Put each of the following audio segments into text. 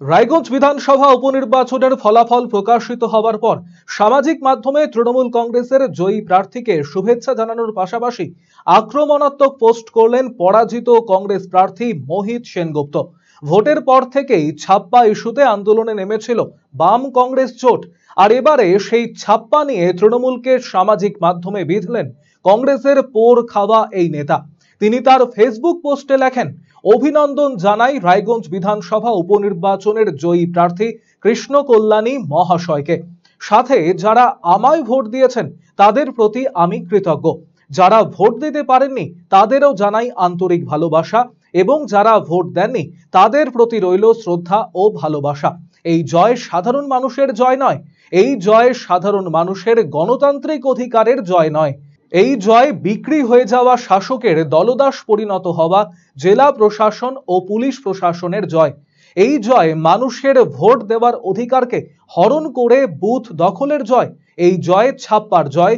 রায়গঞ্জ বিধানসভা উপনির্বাচনের ফলাফল প্রকাশিত হওয়ার পর সামাজিক মাধ্যমে তৃণমূল কংগ্রেসের জয়ী প্রার্থীকে শুভেচ্ছা জানানোর পাশাপাশি আক্রমণাত্মক পোস্ট করলেন পরাজিত কংগ্রেস প্রার্থী মোহিত সেনগুপ্ত। ভোটের পর থেকেই ছাপ্পা ইস্যুতে আন্দোলনে নেমেছিল বাম কংগ্রেস জোট, আর এবারে সেই ছাপ্পা নিয়ে তৃণমূলকে সামাজিক মাধ্যমে বিঁধলেন কংগ্রেসের পোড় খাওয়া এই নেতা। তিনি তার ফেসবুক পোস্টে লেখেন, অভিনন্দন জানাই রায়গঞ্জ বিধানসভা উপনির্বাচনের জয়ী প্রার্থী কৃষ্ণ কল্যাণী মহাশয়কে। সাথে যারা আমায় ভোট দিয়েছেন তাদের প্রতি আমি কৃতজ্ঞ। যারা ভোট দিতে পারেননি তাদেরও জানাই আন্তরিক ভালোবাসা, এবং যারা ভোট দেননি তাদের প্রতি রইল শ্রদ্ধা ও ভালোবাসা। এই জয় সাধারণ মানুষের জয় নয়, এই জয় সাধারণ মানুষের গণতান্ত্রিক অধিকারের জয় নয়। এই জয় বিক্রি হয়ে যাওয়া শাসকের দলদাস পরিণত হওয়া জেলা প্রশাসন ও পুলিশ প্রশাসনের জয়। এই জয় মানুষের ভোট দেওয়ার অধিকারকে হরণ করে বুথ দখলের জয়। এই জয় ছাপ্পার জয়,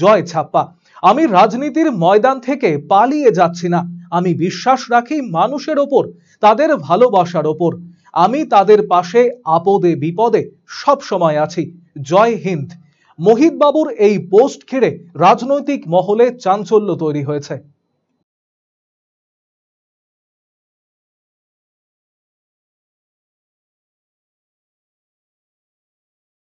জয় ছাপ্পা। আমি রাজনীতির ময়দান থেকে পালিয়ে যাচ্ছি না। আমি বিশ্বাস রাখি মানুষের ওপর, তাদের ভালোবাসার ওপর। আমি তাদের পাশে আপদে বিপদে সব সময় আছি। জয় হিন্দ। মোহিত বাবুর এই পোস্ট ঘিরে রাজনৈতিক মহলে চাঞ্চল্য তৈরি হয়েছে।